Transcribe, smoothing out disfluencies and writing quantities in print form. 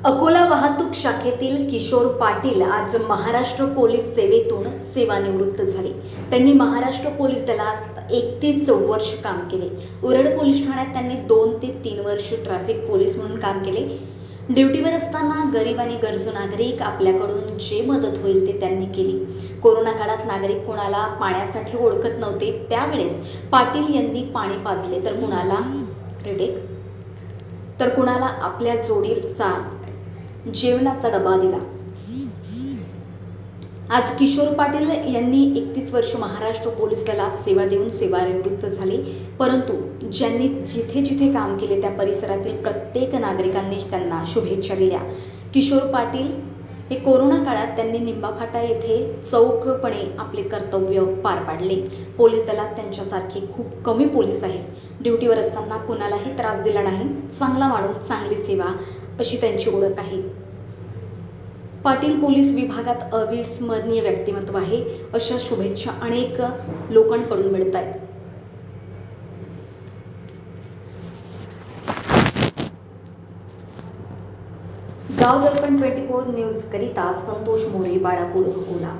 अकोला वाहतूक शाखेतील किशोर पाटील आज महाराष्ट्र पोलीस सेवेतून सेवानिवृत्त झाले. त्यांनी महाराष्ट्र पोलीस दलात 31 वर्ष काम केले. उरड पोलीस ठाण्यात त्यांनी 2 ते 3 वर्ष ट्रॅफिक पोलीस म्हणून काम केले. ड्युटीवर असताना गरीब आणि गरजू नागरिक आपल्याकडून जे मदत होईल ते त्यांनी केली. कोरोना काळात नागरिक कोणाला पाण्यासाठी ओळखत नव्हते, त्यावेळेस पाटील यांनी पाणी पाजले, तर कुणाला आपल्या जोडीचा जेवणाचा डबा दिला. आज किशोर पाटील यांनी 31 वर्ष महाराष्ट्र पोलीस दलात सेवा देऊन सेवानिवृत्त झाले. परंतु ज्यांनी जिथे जिथे काम केले त्या परिसरातील प्रत्येक नागरिकांनी त्यांना शुभेच्छा दिल्या. किशोर पाटील हे कोरोना काळात त्यांनी निंबाफाटा येथे चौकपणे आपले कर्तव्य पार पाडले. पोलीस दलात त्यांच्यासारखे खूप कमी पोलीस आहेत. ड्युटीवर असताना कुणालाही त्रास दिला नाही. चांगला माणूस, चांगली सेवा अशी त्यांची ओळख आहे. पाटील पोलीस विभागात अविस्मरणीय व्यक्तिमत्व आहे, अशा शुभेच्छा अनेक लोकांकडून मिळत आहेत. गाव दर्पण 24 न्यूज करिता संतोष मोरे, बाळापूर, अकोला.